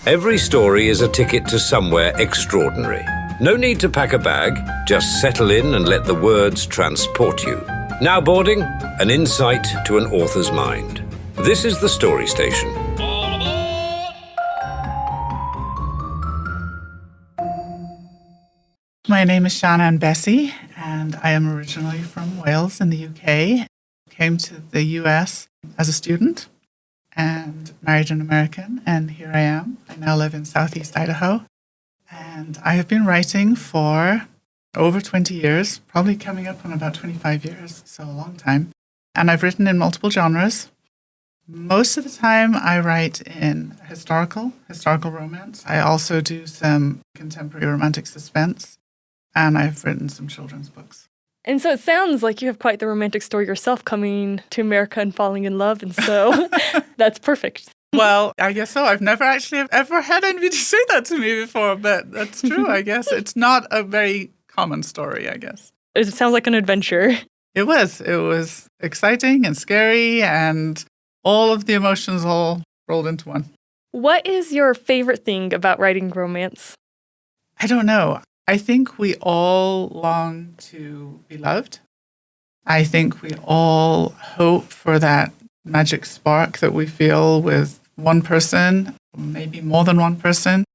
Every story is a ticket to somewhere extraordinary. No need to pack a bag, just settle in and let the words transport you. Now boarding, an insight to an author's mind. This is the Story Station. My name is Sian Ann Bessey, and I am originally from Wales in the UK. Came to the US as a student and married an American, and here I am. I now live in Southeast Idaho, and I have been writing for over 20 years, probably coming up on about 25 years, so a long time. And I've written in multiple genres. Most of the time I write in historical romance. I also do some contemporary romantic suspense, and I've written some children's books. And so it sounds like you have quite the romantic story yourself, coming to America and falling in love, and so that's perfect. Well, I guess so. I've never actually ever had anybody say that to me before, but that's true, I guess. It's not a very common story, I guess. It sounds like an adventure. It was. It was exciting and scary, and all of the emotions all rolled into one. What is your favorite thing about writing romance? I don't know. I think we all long to be loved. I think we all hope for that magic spark that we feel with one person, maybe more than one person.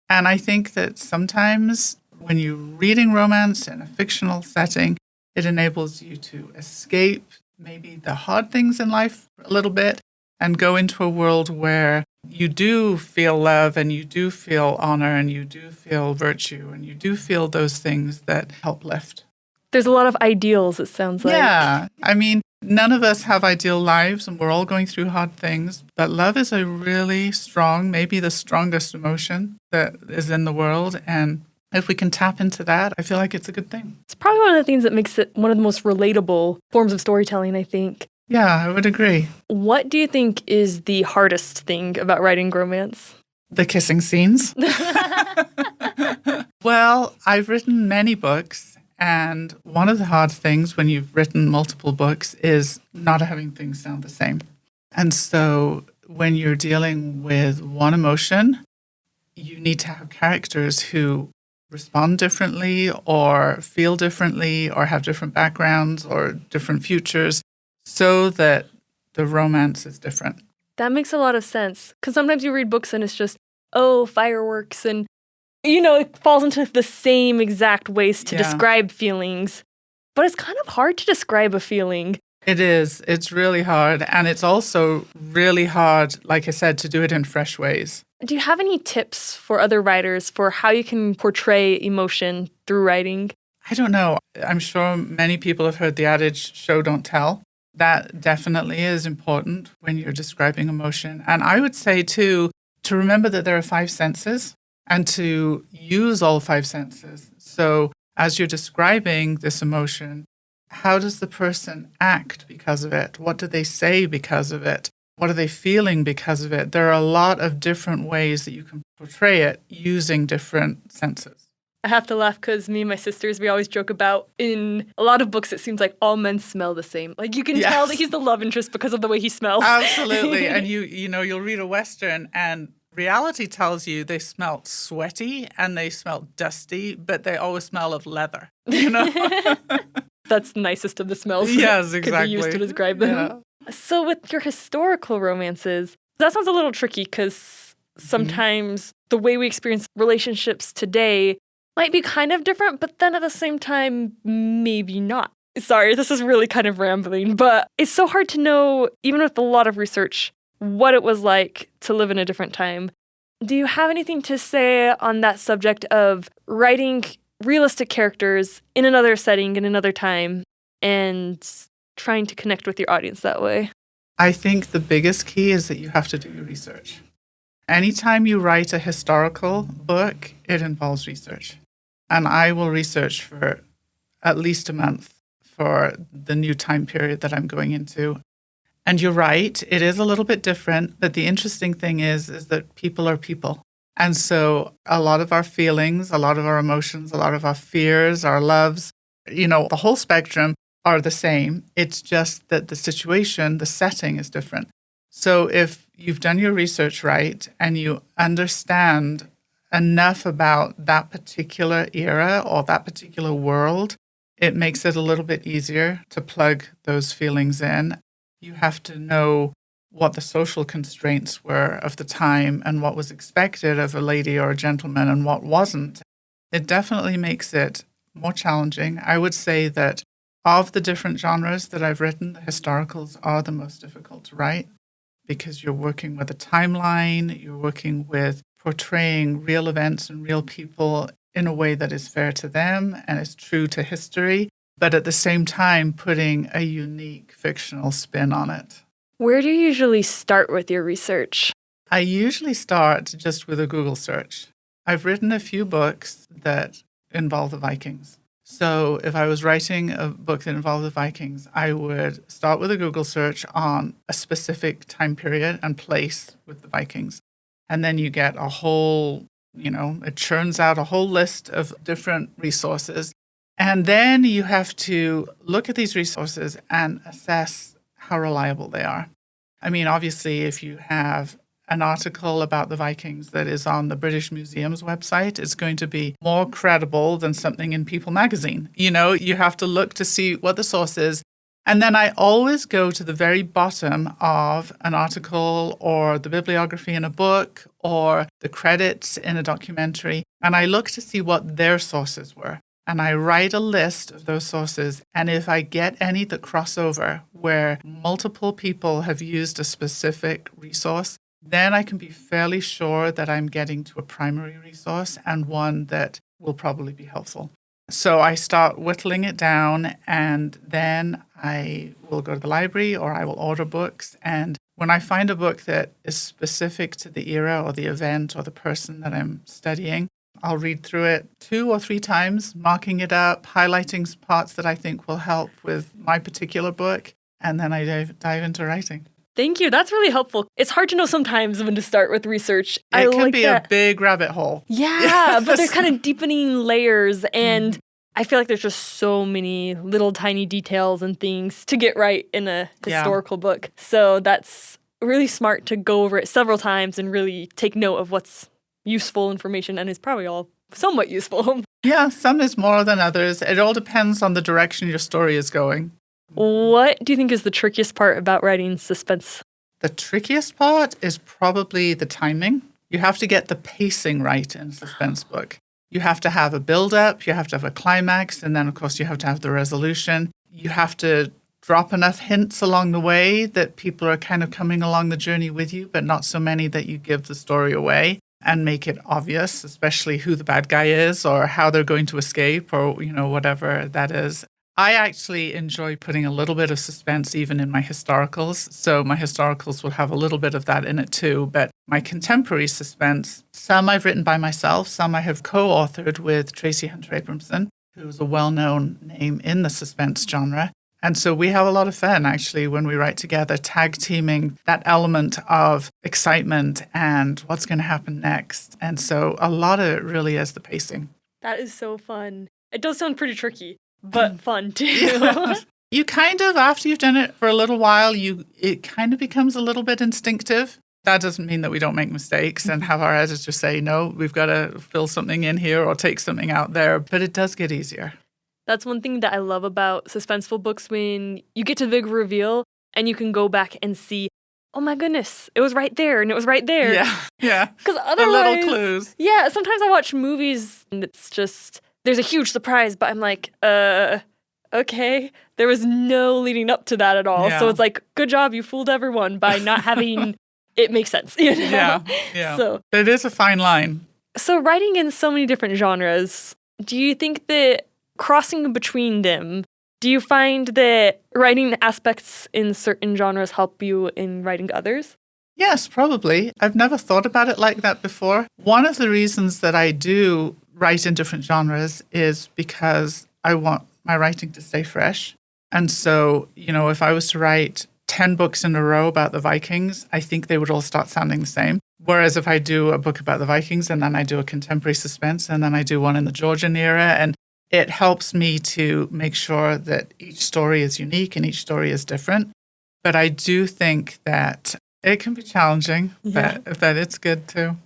And I think that sometimes when you're reading romance in a fictional setting, it enables you to escape maybe the hard things in life a little bit and go into a world where you do feel love and you do feel honor and you do feel virtue and you do feel those things that help lift. There's a lot of ideals, it sounds like. Yeah. I mean, none of us have ideal lives and we're all going through hard things, but love is a really strong, maybe the strongest emotion that is in the world. And if we can tap into that, I feel like it's a good thing. It's probably one of the things that makes it one of the most relatable forms of storytelling, I think. Yeah, I would agree. What do you think is the hardest thing about writing romance? The kissing scenes. Well, I've written many books, and one of the hard things when you've written multiple books is not having things sound the same. And so when you're dealing with one emotion, you need to have characters who respond differently or feel differently or have different backgrounds or different futures, so that the romance is different. That makes a lot of sense. Because sometimes you read books and it's just, oh, fireworks. And, it falls into the same exact ways to describe feelings. But it's kind of hard to describe a feeling. It is. It's really hard. And it's also really hard, like I said, to do it in fresh ways. Do you have any tips for other writers for how you can portray emotion through writing? I don't know. I'm sure many people have heard the adage, show, don't tell. That definitely is important when you're describing emotion. And I would say, too, to remember that there are 5 senses and to use all 5 senses. So as you're describing this emotion, how does the person act because of it? What do they say because of it? What are they feeling because of it? There are a lot of different ways that you can portray it using different senses. I have to laugh because me and my sisters, we always joke about in a lot of books, it seems like all men smell the same. Like you can tell that he's the love interest because of the way he smells. Absolutely. And you'll read a Western and reality tells you they smell sweaty and they smell dusty, but they always smell of leather, That's the nicest of the smells. Yes, exactly. Could be used to describe them. Yeah. So with your historical romances, that sounds a little tricky because sometimes the way we experience relationships today might be kind of different, but then at the same time, maybe not. Sorry, this is really kind of rambling, but it's so hard to know, even with a lot of research, what it was like to live in a different time. Do you have anything to say on that subject of writing realistic characters in another setting, in another time, and trying to connect with your audience that way? I think the biggest key is that you have to do your research. Anytime you write a historical book, it involves research. And I will research for at least a month for the new time period that I'm going into. And you're right, it is a little bit different, but the interesting thing is that people are people. And so a lot of our feelings, a lot of our emotions, a lot of our fears, our loves, the whole spectrum are the same. It's just that the situation, the setting is different. So if you've done your research right and you understand enough about that particular era or that particular world, it makes it a little bit easier to plug those feelings in. You have to know what the social constraints were of the time and what was expected of a lady or a gentleman and what wasn't. It definitely makes it more challenging. I would say that of the different genres that I've written, the historicals are the most difficult to write because you're working with a timeline, you're working with portraying real events and real people in a way that is fair to them and is true to history, but at the same time putting a unique fictional spin on it. Where do you usually start with your research? I usually start just with a Google search. I've written a few books that involve the Vikings. So if I was writing a book that involved the Vikings, I would start with a Google search on a specific time period and place with the Vikings. And then you get a whole, it churns out a whole list of different resources. And then you have to look at these resources and assess how reliable they are. I mean, obviously, if you have an article about the Vikings that is on the British Museum's website, it's going to be more credible than something in People magazine. You have to look to see what the source is. And then I always go to the very bottom of an article or the bibliography in a book or the credits in a documentary, and I look to see what their sources were. And I write a list of those sources. And if I get any that cross over where multiple people have used a specific resource, then I can be fairly sure that I'm getting to a primary resource and one that will probably be helpful. So I start whittling it down, and then I will go to the library or I will order books. And when I find a book that is specific to the era or the event or the person that I'm studying, I'll read through it 2 or 3 times, marking it up, highlighting parts that I think will help with my particular book, and then I dive into writing. Thank you. That's really helpful. It's hard to know sometimes when to start with research. It can be a big rabbit hole. Yeah, but there's kind of deepening layers, and I feel like there's just so many little tiny details and things to get right in a historical book. So that's really smart to go over it several times and really take note of what's useful information, and it's probably all somewhat useful. Yeah, some is more than others. It all depends on the direction your story is going. What do you think is the trickiest part about writing suspense? The trickiest part is probably the timing. You have to get the pacing right in a suspense book. You have to have a build-up, you have to have a climax, and then, of course, you have to have the resolution. You have to drop enough hints along the way that people are kind of coming along the journey with you, but not so many that you give the story away, and make it obvious, especially who the bad guy is or how they're going to escape or, whatever that is. I actually enjoy putting a little bit of suspense even in my historicals. So my historicals will have a little bit of that in it too. But my contemporary suspense, some I've written by myself, some I have co-authored with Tracy Hunter Abramson, who is a well-known name in the suspense genre. And so we have a lot of fun, actually, when we write together, tag teaming that element of excitement and what's going to happen next. And so a lot of it really is the pacing. That is so fun. It does sound pretty tricky, but fun too. Yeah. You kind of, after you've done it for a little while, it kind of becomes a little bit instinctive. That doesn't mean that we don't make mistakes and have our editor say, no, we've got to fill something in here or take something out there. But it does get easier. That's one thing that I love about suspenseful books, when you get to the big reveal and you can go back and see, oh my goodness, it was right there and it was right there. Yeah. Because otherwise, the little clues. Yeah, sometimes I watch movies and it's just, there's a huge surprise, but I'm like, okay, there was no leading up to that at all. Yeah. So it's like, good job, you fooled everyone by not having it make sense. Yeah. So it is a fine line. So writing in so many different genres, do you think that crossing between them, do you find that writing aspects in certain genres help you in writing others? Yes, probably. I've never thought about it like that before. One of the reasons that I do write in different genres is because I want my writing to stay fresh. And so, if I was to write 10 books in a row about the Vikings, I think they would all start sounding the same. Whereas if I do a book about the Vikings and then I do a contemporary suspense and then I do one in the Georgian era, and it helps me to make sure that each story is unique and each story is different. But I do think that It can be challenging, Yeah. but it's good too.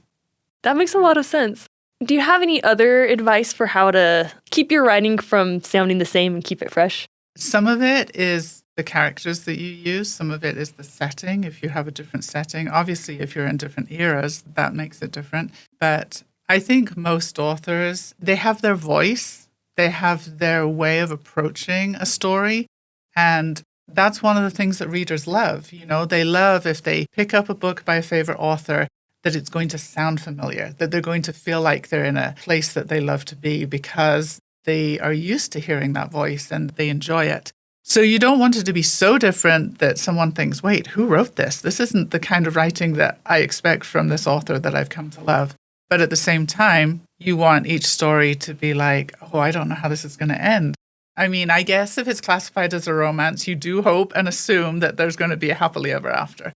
That makes a lot of sense. Do you have any other advice for how to keep your writing from sounding the same and keep it fresh? Some of it is the characters that you use. Some of it is the setting, if you have a different setting. Obviously, if you're in different eras, that makes it different. But I think most authors, they have their voice. They have their way of approaching a story. And that's one of the things that readers love. You know, they love if they pick up a book by a favorite author, that it's going to sound familiar, that they're going to feel like they're in a place that they love to be because they are used to hearing that voice and they enjoy it. So you don't want it to be so different that someone thinks, wait, who wrote this? This isn't the kind of writing that I expect from this author that I've come to love. But at the same time, you want each story to be like, oh, I don't know how this is going to end. I mean, I guess if it's classified as a romance, you do hope and assume that there's going to be a happily ever after.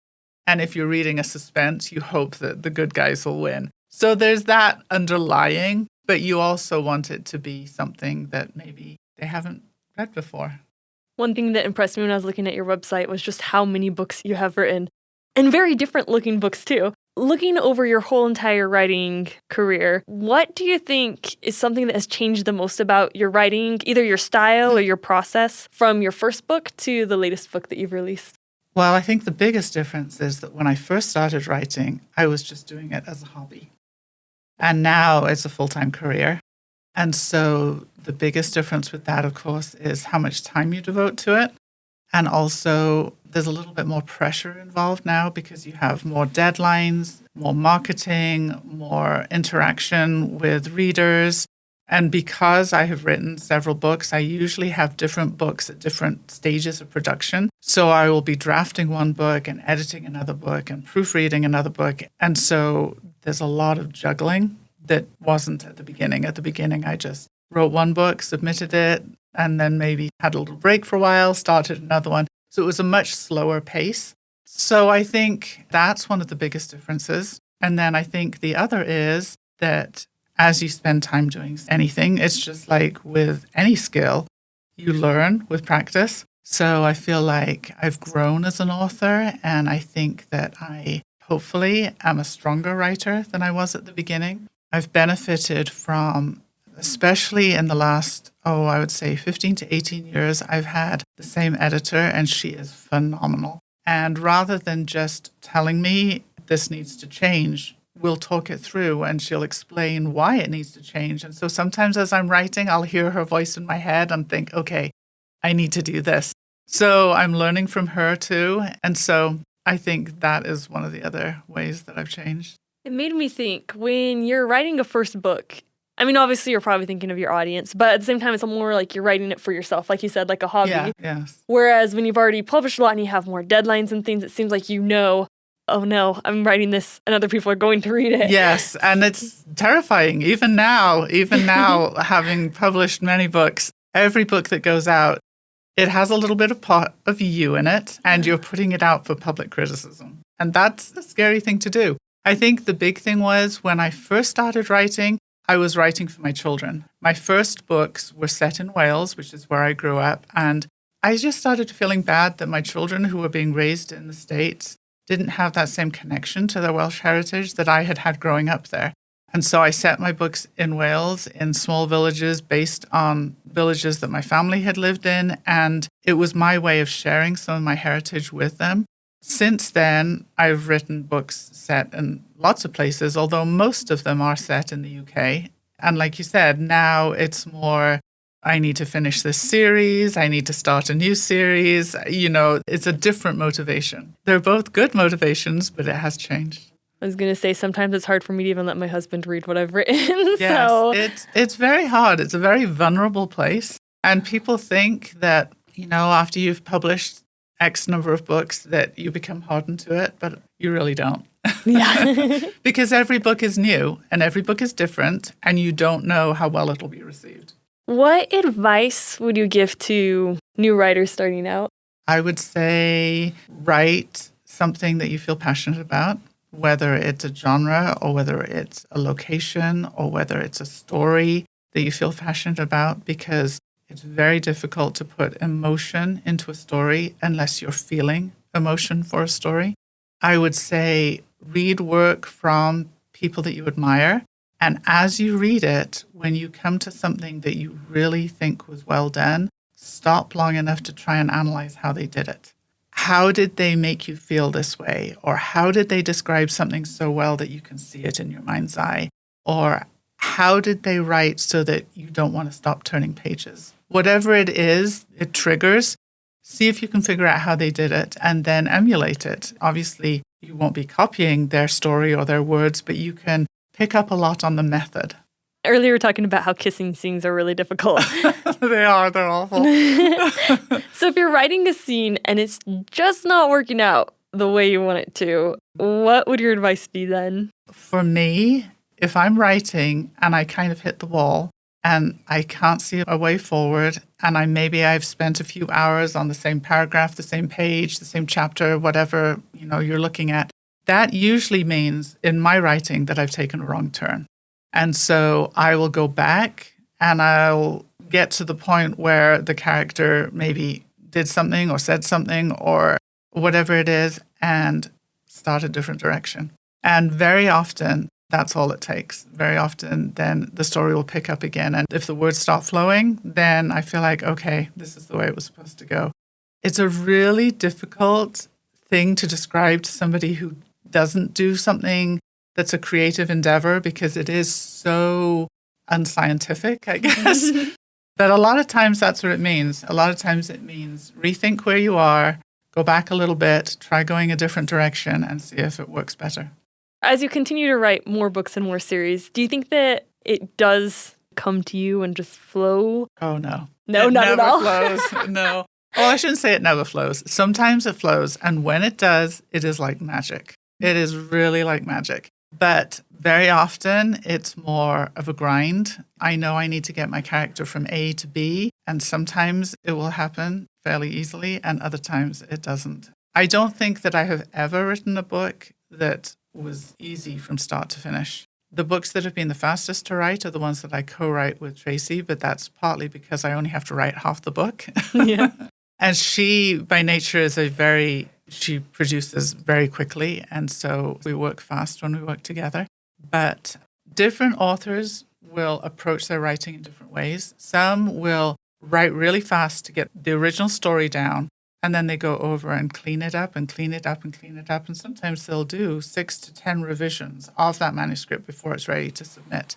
And if you're reading a suspense, you hope that the good guys will win. So there's that underlying, but you also want it to be something that maybe they haven't read before. One thing that impressed me when I was looking at your website was just how many books you have written, and very different looking books too. Looking over your whole entire writing career, what do you think is something that has changed the most about your writing, either your style or your process, from your first book to the latest book that you've released? Well, I think the biggest difference is that when I first started writing, I was just doing it as a hobby. And now it's a full-time career. And so the biggest difference with that, of course, is how much time you devote to it. And also there's a little bit more pressure involved now because you have more deadlines, more marketing, more interaction with readers. And because I have written several books, I usually have different books at different stages of production. So I will be drafting one book and editing another book and proofreading another book. And so there's a lot of juggling that wasn't at the beginning. At the beginning, I just wrote one book, submitted it, and then maybe had a little break for a while, started another one. So it was a much slower pace. So I think that's one of the biggest differences. And then I think the other is that as you spend time doing anything, it's just like with any skill, you learn with practice. So I feel like I've grown as an author, and I think that I hopefully am a stronger writer than I was at the beginning. I've benefited from, especially in the last, I would say 15 to 18 years, I've had the same editor, and she is phenomenal. And rather than just telling me this needs to change, we'll talk it through and she'll explain why it needs to change. And so sometimes as I'm writing, I'll hear her voice in my head and think, okay, I need to do this. So I'm learning from her too. And so I think that is one of the other ways that I've changed. It made me think, when you're writing a first book, I mean, obviously you're probably thinking of your audience, but at the same time, it's more like you're writing it for yourself, like you said, like a hobby. Yeah, yes. Whereas when you've already published a lot and you have more deadlines and things, it seems like oh no, I'm writing this and other people are going to read it. Yes, and it's terrifying. Even now, having published many books, every book that goes out, it has a little bit of part of you in it, and you're putting it out for public criticism. And that's a scary thing to do. I think the big thing was when I first started writing, I was writing for my children. My first books were set in Wales, which is where I grew up, and I just started feeling bad that my children, who were being raised in the States, didn't have that same connection to their Welsh heritage that I had growing up there. And so I set my books in Wales in small villages based on villages that my family had lived in. And it was my way of sharing some of my heritage with them. Since then, I've written books set in lots of places, although most of them are set in the UK. And like you said, now it's more, I need to finish this series, I need to start a new series. It's a different motivation. They're both good motivations, but it has changed. I was going to say, sometimes it's hard for me to even let my husband read what I've written. Yes, So it's very hard. It's a very vulnerable place. And people think that, after you've published X number of books that you become hardened to it, but you really don't. yeah. Because every book is new and every book is different, and you don't know how well it'll be received. What advice would you give to new writers starting out? I would say write something that you feel passionate about, whether it's a genre or whether it's a location or whether it's a story that you feel passionate about, because it's very difficult to put emotion into a story unless you're feeling emotion for a story. I would say read work from people that you admire. And as you read it, when you come to something that you really think was well done, stop long enough to try and analyze how they did it. How did they make you feel this way? Or how did they describe something so well that you can see it in your mind's eye? Or how did they write so that you don't want to stop turning pages? Whatever it is, it triggers. See if you can figure out how they did it and then emulate it. Obviously, you won't be copying their story or their words, but you can pick up a lot on the method. Earlier, we were talking about how kissing scenes are really difficult. They're awful. So if you're writing a scene and it's just not working out the way you want it to, what would your advice be then? For me, if I'm writing and I kind of hit the wall and I can't see a way forward, and I've spent a few hours on the same paragraph, the same page, the same chapter, whatever you're looking at, that usually means in my writing that I've taken a wrong turn. And so I will go back and I'll get to the point where the character maybe did something or said something or whatever it is and start a different direction. And very often, that's all it takes. Very often, then the story will pick up again. And if the words start flowing, then I feel like, okay, this is the way it was supposed to go. It's a really difficult thing to describe to somebody who doesn't do something that's a creative endeavor because it is so unscientific, I guess. But a lot of times that's what it means. A lot of times it means rethink where you are, go back a little bit, try going a different direction and see if it works better. As you continue to write more books and more series, do you think that it does come to you and just flow? Oh, no. No, not at all? It never flows. No. Oh, I shouldn't say it never flows. Sometimes it flows. And when it does, it is like magic. It is really like magic. But very often, it's more of a grind. I know I need to get my character from A to B, and sometimes it will happen fairly easily, and other times it doesn't. I don't think that I have ever written a book that was easy from start to finish. The books that have been the fastest to write are the ones that I co-write with Tracy, but that's partly because I only have to write half the book. Yeah. And she, by nature, is she produces very quickly, and so we work fast when we work together. But different authors will approach their writing in different ways. Some will write really fast to get the original story down, and then they go over and clean it up and clean it up and clean it up. And sometimes they'll do 6 to 10 revisions of that manuscript before it's ready to submit.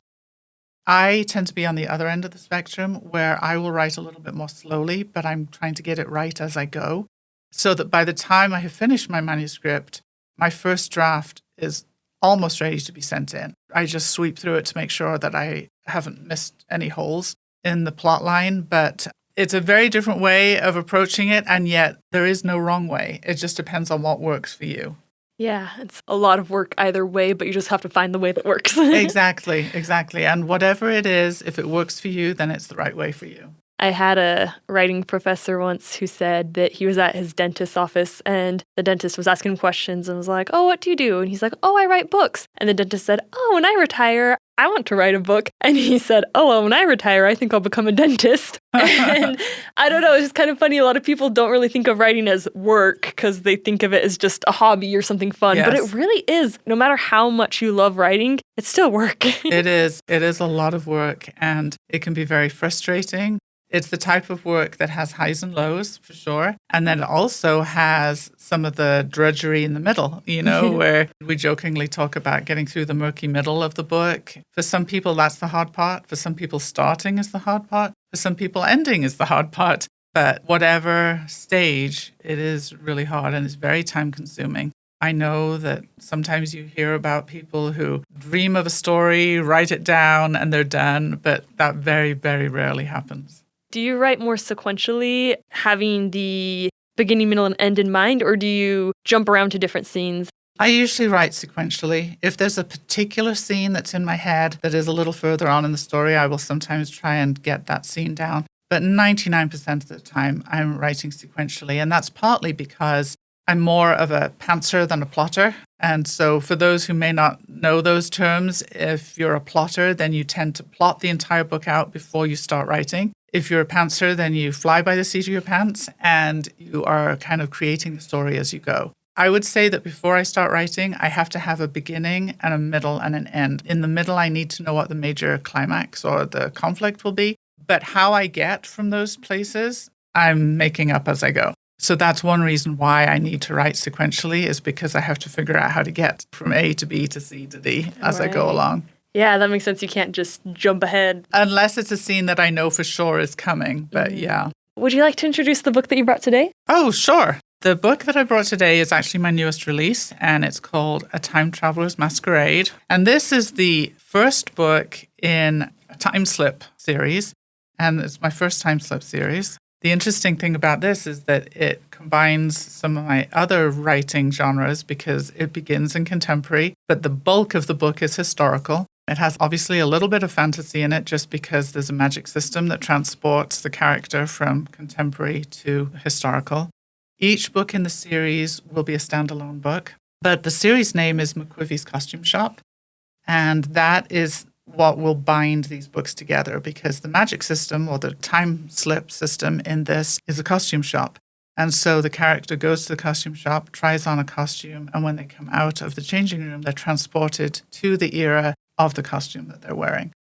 I tend to be on the other end of the spectrum where I will write a little bit more slowly, but I'm trying to get it right as I go, so that by the time I have finished my manuscript, my first draft is almost ready to be sent in. I just sweep through it to make sure that I haven't missed any holes in the plot line, but it's a very different way of approaching it, and yet there is no wrong way. It just depends on what works for you. Yeah, it's a lot of work either way, but you just have to find the way that works. Exactly. And whatever it is, if it works for you, then it's the right way for you. I had a writing professor once who said that he was at his dentist's office and the dentist was asking him questions and was like, "Oh, what do you do?" And he's like, "Oh, I write books." And the dentist said, "Oh, when I retire, I want to write a book." And he said, "Oh, well, when I retire, I think I'll become a dentist." And I don't know, it's just kind of funny. A lot of people don't really think of writing as work because they think of it as just a hobby or something fun. Yes. But it really is. No matter how much you love writing, it's still work. It is. It is a lot of work, and it can be very frustrating. It's the type of work that has highs and lows, for sure. And then it also has some of the drudgery in the middle, where we jokingly talk about getting through the murky middle of the book. For some people, that's the hard part. For some people, starting is the hard part. For some people, ending is the hard part. But whatever stage, it is really hard and it's very time consuming. I know that sometimes you hear about people who dream of a story, write it down, and they're done. But that very, very rarely happens. Do you write more sequentially, having the beginning, middle, and end in mind, or do you jump around to different scenes? I usually write sequentially. If there's a particular scene that's in my head that is a little further on in the story, I will sometimes try and get that scene down. But 99% of the time, I'm writing sequentially. And that's partly because I'm more of a pantser than a plotter. And so for those who may not know those terms, if you're a plotter, then you tend to plot the entire book out before you start writing. If you're a pantser, then you fly by the seat of your pants and you are kind of creating the story as you go. I would say that before I start writing, I have to have a beginning and a middle and an end. In the middle, I need to know what the major climax or the conflict will be. But how I get from those places, I'm making up as I go. So that's one reason why I need to write sequentially, is because I have to figure out how to get from A to B to C to D as I go along. Yeah, that makes sense. You can't just jump ahead. Unless it's a scene that I know for sure is coming. But yeah. Would you like to introduce the book that you brought today? Oh, sure. The book that I brought today is actually my newest release, and it's called A Time Traveler's Masquerade. And this is the first book in a time slip series, and it's my first time slip series. The interesting thing about this is that it combines some of my other writing genres because it begins in contemporary, but the bulk of the book is historical. It has obviously a little bit of fantasy in it just because there's a magic system that transports the character from contemporary to historical. Each book in the series will be a standalone book, but the series name is McQuivey's Costume Shop, and that is what will bind these books together because the magic system or the time slip system in this is a costume shop. And so the character goes to the costume shop, tries on a costume, and when they come out of the changing room, they're transported to the era of the costume that they're wearing.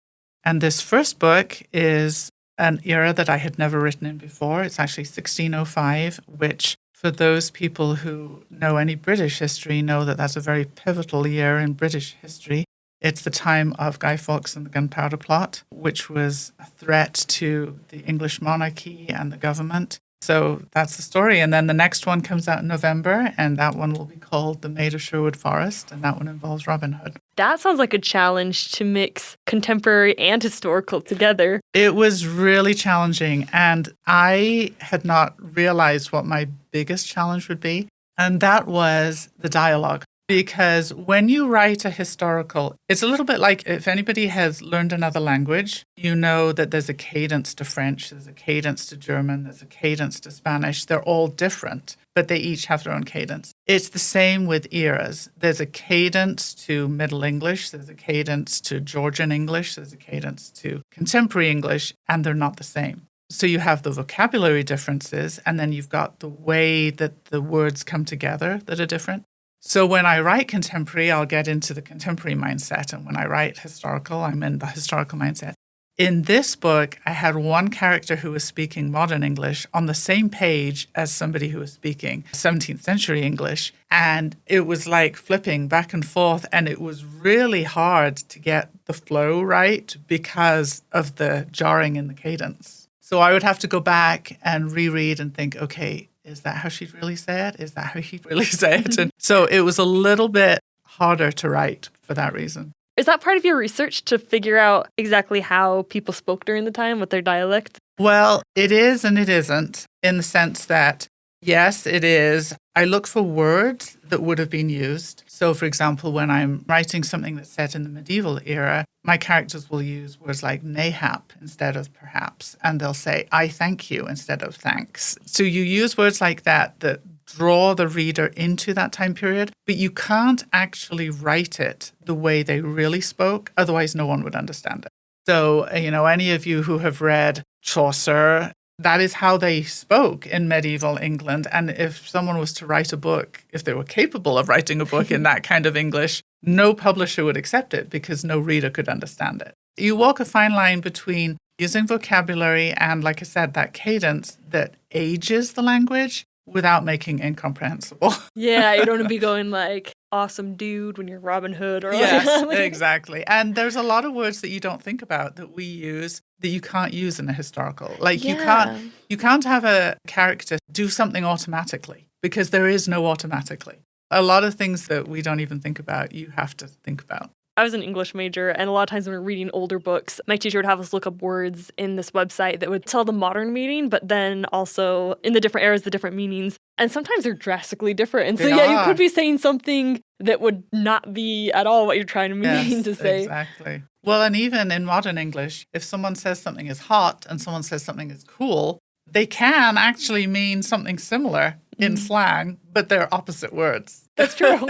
And this first book is an era that I had never written in before. It's actually 1605, which for those people who know any British history know that that's a very pivotal year in British history. It's the time of Guy Fawkes and the Gunpowder Plot, which was a threat to the English monarchy and the government. So that's the story. And then the next one comes out in November, and that one will be called The Maid of Sherwood Forest, and that one involves Robin Hood. That sounds like a challenge to mix contemporary and historical together. It was really challenging, and I had not realized what my biggest challenge would be, and that was the dialogue. Because when you write a historical, it's a little bit like if anybody has learned another language, you know that there's a cadence to French, there's a cadence to German, there's a cadence to Spanish. They're all different, but they each have their own cadence. It's the same with eras. There's a cadence to Middle English, there's a cadence to Georgian English, there's a cadence to contemporary English, and they're not the same. So you have the vocabulary differences, and then you've got the way that the words come together that are different. So when I write contemporary, I'll get into the contemporary mindset. And when I write historical, I'm in the historical mindset. In this book, I had one character who was speaking modern English on the same page as somebody who was speaking 17th century English. And it was like flipping back and forth. And it was really hard to get the flow right because of the jarring in the cadence. So I would have to go back and reread and think, okay, is that how she'd really say it? Is that how he'd really say it? And so it was a little bit harder to write for that reason. Is that part of your research to figure out exactly how people spoke during the time with their dialect? Well, it is and it isn't, in the sense that, yes, it is. I look for words that would have been used. So, for example, when I'm writing something that's set in the medieval era, my characters will use words like mayhap instead of perhaps, and they'll say, I thank you instead of thanks. So you use words like that that draw the reader into that time period, but you can't actually write it the way they really spoke, otherwise no one would understand it. So, any of you who have read Chaucer, that is how they spoke in medieval England. And if someone was to write a book, if they were capable of writing a book in that kind of English, no publisher would accept it because no reader could understand it. You walk a fine line between using vocabulary and, like I said, that cadence that ages the language without making incomprehensible. Yeah, you don't want to be going like, awesome dude when you're Robin Hood or yes, exactly. And there's a lot of words that you don't think about that we use that you can't use in a historical. Like you can't have a character do something automatically because there is no automatically. A lot of things that we don't even think about, you have to think about. I was an English major, and a lot of times when we were reading older books, my teacher would have us look up words in this website that would tell the modern meaning, but then also in the different eras, the different meanings. And sometimes they're drastically different. And so, you could be saying something that would not be at all what you're trying to mean to say. Exactly. Well, and even in modern English, if someone says something is hot and someone says something is cool, they can actually mean something similar in slang, but they're opposite words. That's true.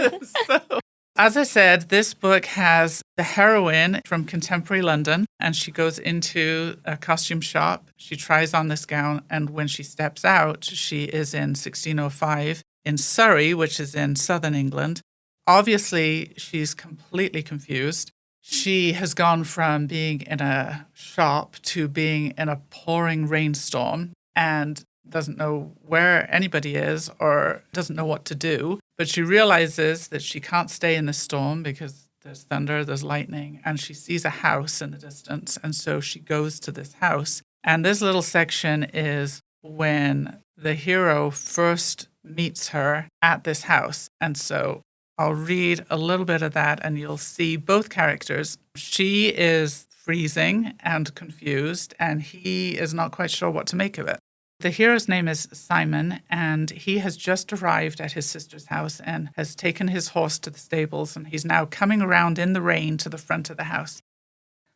As I said, this book has the heroine from contemporary London, and she goes into a costume shop. She tries on this gown, and when she steps out, she is in 1605 in Surrey, which is in southern England. Obviously, she's completely confused. She has gone from being in a shop to being in a pouring rainstorm and doesn't know where anybody is or doesn't know what to do. But she realizes that she can't stay in the storm because there's thunder, there's lightning, and she sees a house in the distance. And so she goes to this house. And this little section is when the hero first meets her at this house. And so I'll read a little bit of that and you'll see both characters. She is freezing and confused, and he is not quite sure what to make of it. The hero's name is Simon, and he has just arrived at his sister's house and has taken his horse to the stables, and he's now coming around in the rain to the front of the house.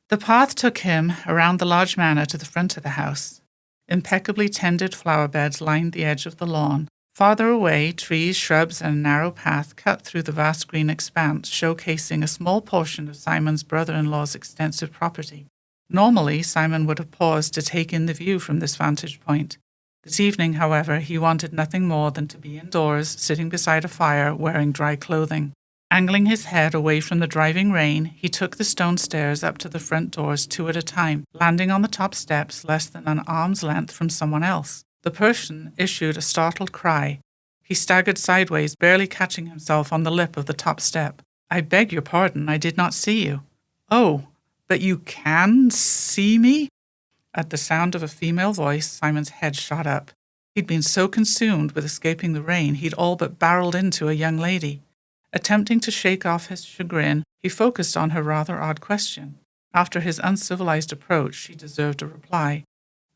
The path took him around the large manor to the front of the house. Impeccably tended flower beds lined the edge of the lawn. Farther away, trees, shrubs, and a narrow path cut through the vast green expanse, showcasing a small portion of Simon's brother-in-law's extensive property. Normally, Simon would have paused to take in the view from this vantage point. This evening, however, he wanted nothing more than to be indoors, sitting beside a fire, wearing dry clothing. Angling his head away from the driving rain, he took the stone stairs up to the front doors 2 at a time, landing on the top steps less than an arm's length from someone else. The person issued a startled cry. He staggered sideways, barely catching himself on the lip of the top step. "I beg your pardon, I did not see you." "Oh, but you can see me?" At the sound of a female voice, Simon's head shot up. He'd been so consumed with escaping the rain, he'd all but barreled into a young lady. Attempting to shake off his chagrin, he focused on her rather odd question. After his uncivilized approach, she deserved a reply.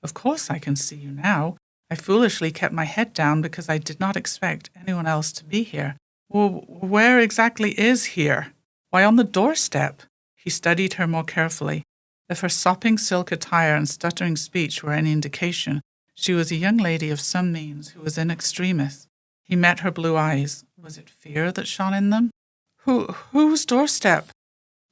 "Of course I can see you now. I foolishly kept my head down because I did not expect anyone else to be here." "Well, where exactly is here?" "Why, on the doorstep." He studied her more carefully. If her sopping silk attire and stuttering speech were any indication, she was a young lady of some means who was in extremis. He met her blue eyes. Was it fear that shone in them? Whose doorstep?"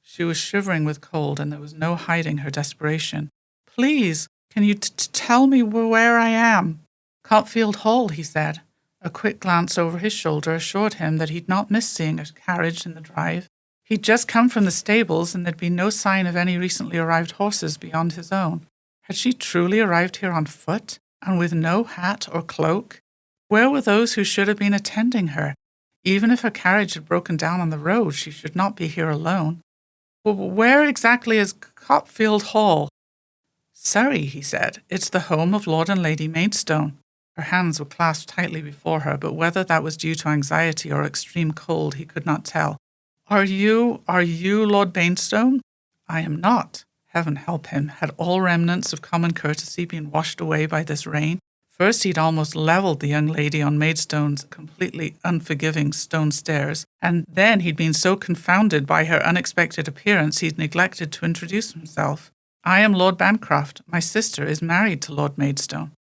She was shivering with cold, and there was no hiding her desperation. "Please, can you tell me where I am?" "Copfield Hall," he said. A quick glance over his shoulder assured him that he'd not missed seeing a carriage in the drive. He'd just come from the stables, and there'd been no sign of any recently arrived horses beyond his own. Had she truly arrived here on foot, and with no hat or cloak? Where were those who should have been attending her? Even if her carriage had broken down on the road, she should not be here alone. "Well, where exactly is Copfield Hall?" "Surrey," he said. "It's the home of Lord and Lady Maidstone." Her hands were clasped tightly before her, but whether that was due to anxiety or extreme cold, he could not tell. Are you Lord Maidstone?" "I am not." Heaven help him. Had all remnants of common courtesy been washed away by this rain? First, he'd almost levelled the young lady on Maidstone's completely unforgiving stone stairs, and then he'd been so confounded by her unexpected appearance he'd neglected to introduce himself. "I am Lord Bancroft. My sister is married to Lord Maidstone."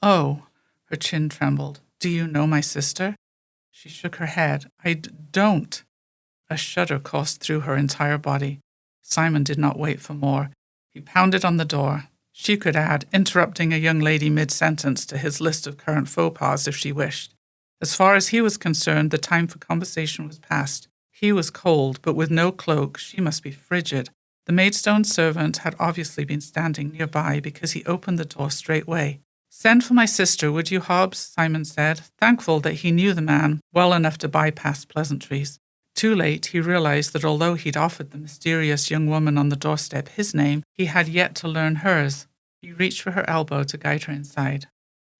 "Oh," her chin trembled. "Do you know my sister?" She shook her head. "I don't." A shudder coursed through her entire body. Simon did not wait for more. He pounded on the door. She could add, interrupting a young lady mid-sentence, to his list of current faux pas if she wished. As far as he was concerned, the time for conversation was past. He was cold, but with no cloak, she must be frigid. The Maidstone servant had obviously been standing nearby because he opened the door straightway. "Send for my sister, would you, Hobbs?" Simon said, thankful that he knew the man well enough to bypass pleasantries. Too late, he realized that although he'd offered the mysterious young woman on the doorstep his name, he had yet to learn hers. He reached for her elbow to guide her inside.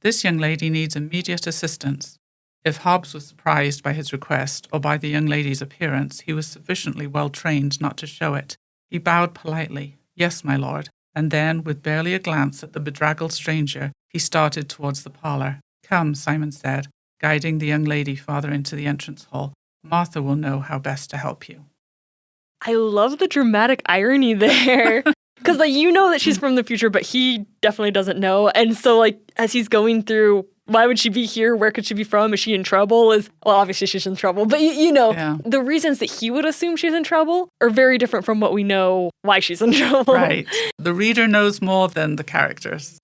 "This young lady needs immediate assistance." If Hobbs was surprised by his request or by the young lady's appearance, he was sufficiently well trained not to show it. He bowed politely. "Yes, my lord," and then, with barely a glance at the bedraggled stranger, he started towards the parlour. "Come," Simon said, guiding the young lady farther into the entrance hall. "Martha will know how best to help you." I love the dramatic irony there. Because, you know that she's from the future, but he definitely doesn't know. And so, as he's going through, why would she be here? Where could she be from? Is she in trouble? Well, obviously she's in trouble. But, Yeah. the reasons that he would assume she's in trouble are very different from what we know why she's in trouble. Right. The reader knows more than the characters.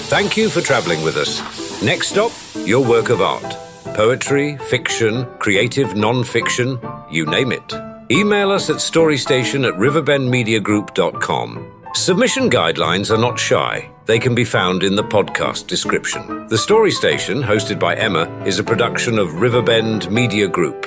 Thank you for traveling with us. Next stop, your work of art. Poetry, fiction, creative non-fiction, you name it. Email us at storystation@riverbendmediagroup.com. Submission guidelines are not shy. They can be found in the podcast description. The Story Station, hosted by Emma, is a production of Riverbend Media Group.